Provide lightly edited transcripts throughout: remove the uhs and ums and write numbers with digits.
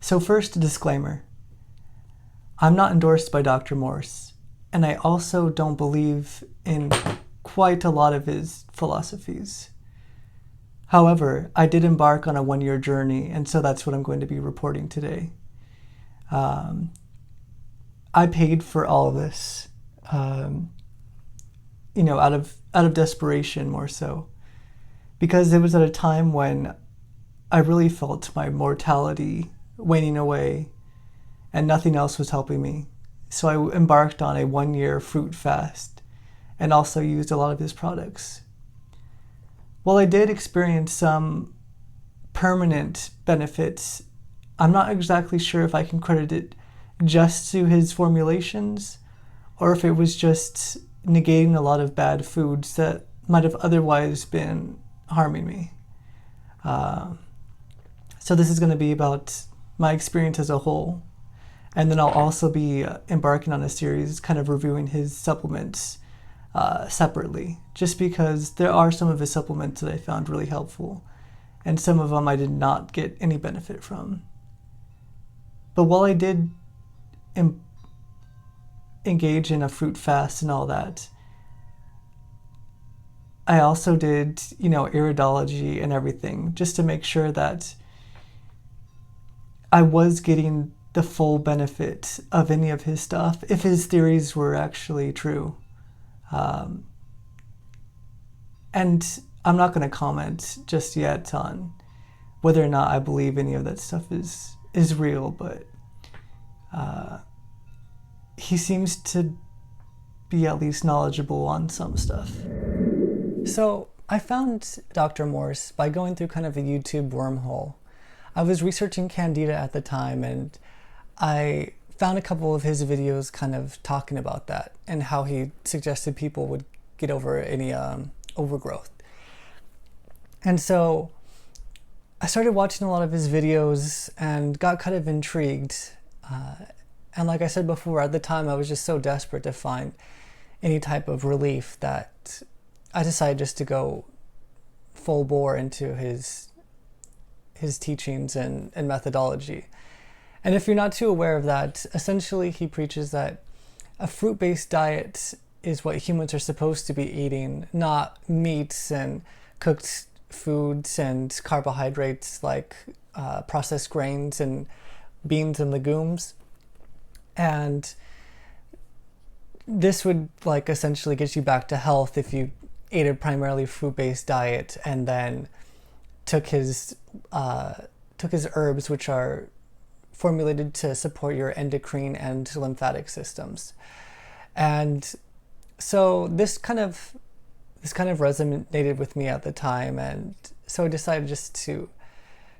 So first, a disclaimer. I'm not endorsed by Dr. Morse, and I also don't believe in quite a lot of his philosophies. However, I did embark on a 1-year journey, and so that's what I'm going to be reporting today. Um, I paid for all of this, out of desperation more so, because it was at a time when I really felt my mortality waning away and nothing else was helping me. So I embarked on a 1-year fruit fast and also used a lot of his products. While I did experience some permanent benefits, I'm not exactly sure if I can credit it just to his formulations or if it was just negating a lot of bad foods that might have otherwise been harming me. So this is going to be about my experience as a whole. And then I'll also be embarking on a series kind of reviewing his supplements separately, just because there are some of his supplements that I found really helpful, and some of them I did not get any benefit from. But while I did engage in a fruit fast and all that, I also did, iridology and everything, just to make sure that I was getting the full benefit of any of his stuff, if his theories were actually true. And I'm not going to comment just yet on whether or not I believe any of that stuff is real, but he seems to be at least knowledgeable on some stuff. So I found Dr. Morse by going through kind of a YouTube wormhole. I was researching Candida at the time, and I found a couple of his videos kind of talking about that and how he suggested people would get over any overgrowth. And so I started watching a lot of his videos and got kind of intrigued. And like I said before, at the time I was just so desperate to find any type of relief that I decided just to go full bore into his teachings and methodology. And if you're not too aware of that, essentially he preaches that a fruit-based diet is what humans are supposed to be eating, not meats and cooked foods and carbohydrates like processed grains and beans and legumes. And this would essentially get you back to health if you ate a primarily fruit-based diet and then took his herbs, which are formulated to support your endocrine and lymphatic systems. And so this kind of resonated with me at the time, and so I decided just to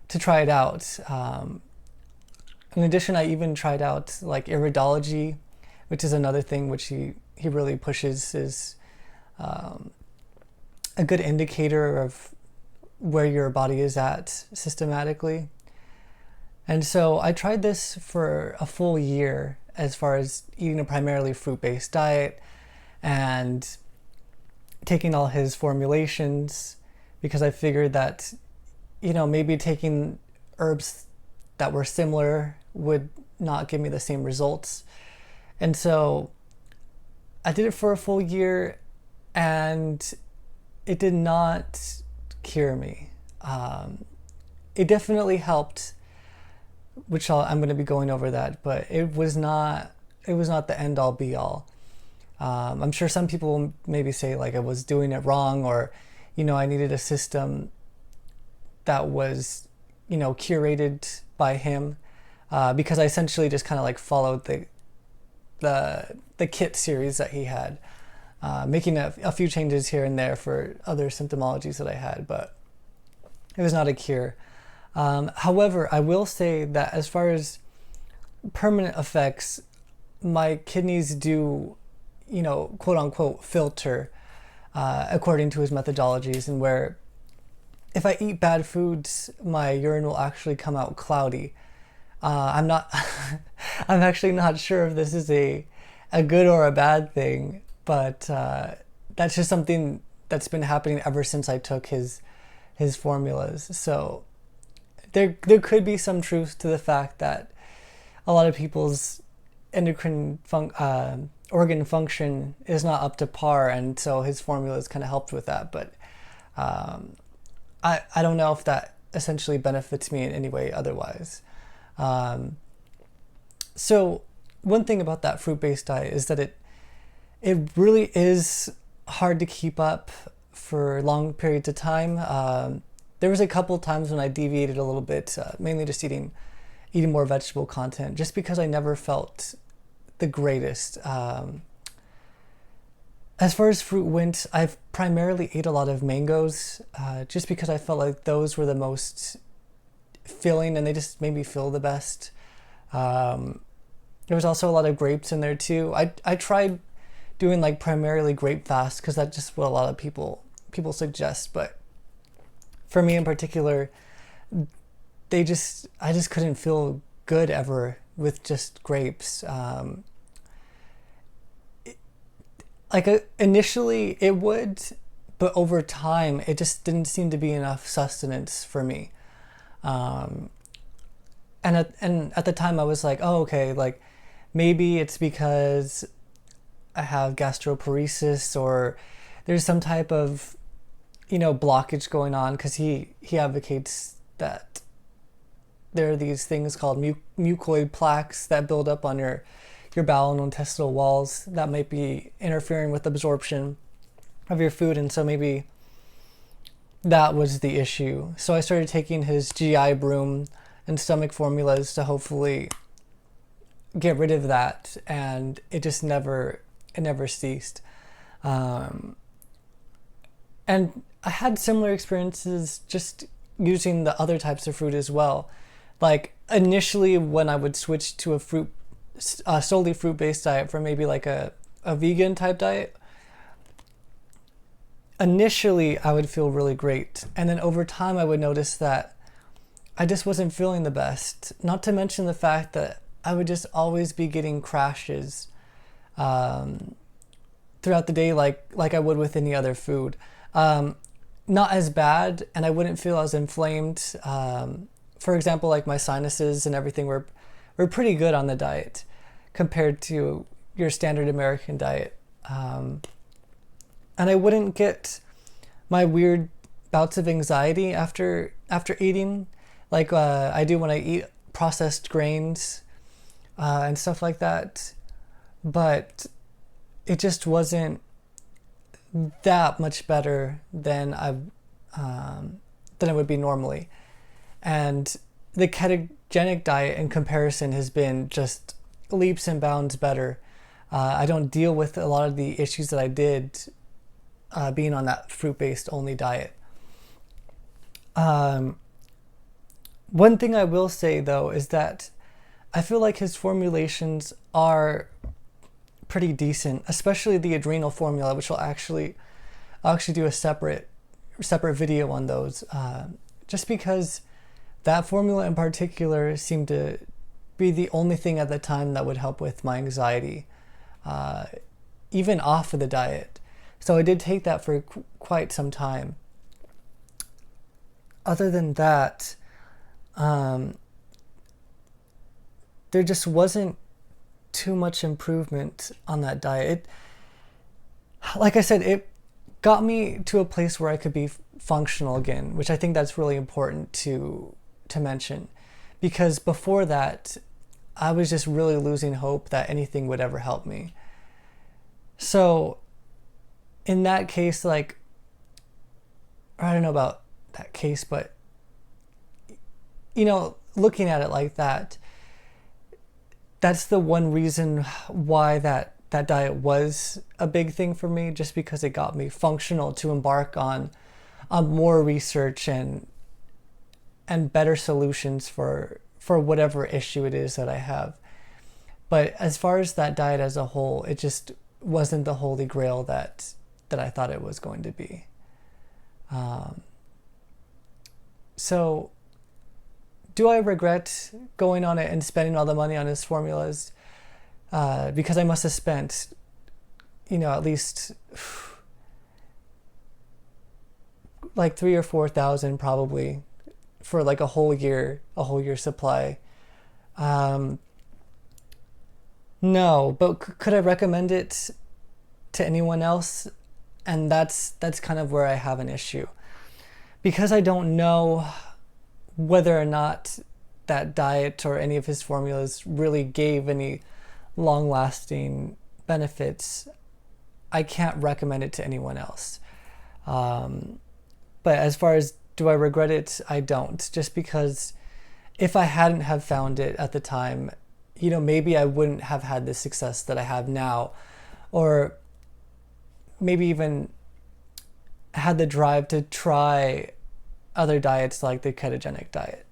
try it out. In addition, I even tried out iridology, which is another thing which he really pushes, is a good indicator of where your body is at systematically. And so I tried this for a full year as far as eating a primarily fruit-based diet and taking all his formulations, because I figured that, maybe taking herbs that were similar would not give me the same results. And so I did it for a full year, and it did not cure me. It definitely helped, which I'm going to be going over that, but it was not the end all be all. I'm sure some people will maybe say I was doing it wrong, or I needed a system that was curated by him, because I essentially just kind of followed the kit series that he had, making a few changes here and there for other symptomologies that I had, but it was not a cure. However, I will say that as far as permanent effects, my kidneys do, quote unquote, filter according to his methodologies, and where if I eat bad foods, my urine will actually come out cloudy. I'm actually not sure if this is a good or a bad thing, but that's just something that's been happening ever since I took his formulas. So there could be some truth to the fact that a lot of people's organ function is not up to par, and so his formulas kind of helped with that. But I don't know if that essentially benefits me in any way otherwise. So one thing about that fruit-based diet is that it really is hard to keep up for long periods of time. There was a couple times when I deviated a little bit, mainly just eating more vegetable content, just because I never felt the greatest. As far as fruit went, I've primarily ate a lot of mangoes, just because I felt like those were the most filling and they just made me feel the best. There was also a lot of grapes in there too. I tried doing like primarily grape fast because that's just what a lot of people suggest, but for me in particular, I just couldn't feel good ever with just grapes. Initially it would, but over time it just didn't seem to be enough sustenance for me. And at the time I was like, oh, okay, like maybe it's because I have gastroparesis or there's some type of, blockage going on, because he advocates that there are these things called mucoid plaques that build up on your bowel and intestinal walls that might be interfering with absorption of your food, and so maybe that was the issue. So I started taking his GI broom and stomach formulas to hopefully get rid of that, and it just never ceased. And I had similar experiences just using the other types of fruit as well. Like initially when I would switch to a solely fruit-based diet for maybe like a vegan type diet, initially I would feel really great. And then over time I would notice that I just wasn't feeling the best. Not to mention the fact that I would just always be getting crashes throughout the day like I would with any other food. Not as bad, and I wouldn't feel as inflamed. For example, like my sinuses and everything were pretty good on the diet compared to your standard American diet. And I wouldn't get my weird bouts of anxiety after eating, like I do when I eat processed grains and stuff like that. But it just wasn't that much better than I would be normally. And the ketogenic diet in comparison has been just leaps and bounds better. I don't deal with a lot of the issues that I did being on that fruit-based only diet. One thing I will say though is that I feel like his formulations are pretty decent, especially the adrenal formula, which I'll actually do a separate video on those, just because that formula in particular seemed to be the only thing at the time that would help with my anxiety, even off of the diet. So I did take that for quite some time. Other than that, there just wasn't too much improvement on that diet. Like I said, it got me to a place where I could be functional again, which I think that's really important to mention, because before that I was just really losing hope that anything would ever help me. So in that case, like, I don't know about that case, but looking at it like that, that's the one reason why that diet was a big thing for me, just because it got me functional to embark on more research and better solutions for whatever issue it is that I have. But as far as that diet as a whole, it just wasn't the holy grail that I thought it was going to be. So do I regret going on it and spending all the money on his formulas? Because I must have spent, at least like 3,000 or 4,000 probably for like a whole year supply. Um, no, but could I recommend it to anyone else? And that's kind of where I have an issue, because I don't know whether or not that diet or any of his formulas really gave any long-lasting benefits. I can't recommend it to anyone else. But as far as do I regret it, I don't. Just because if I hadn't have found it at the time, maybe I wouldn't have had the success that I have now, or maybe even had the drive to try other diets like the ketogenic diet.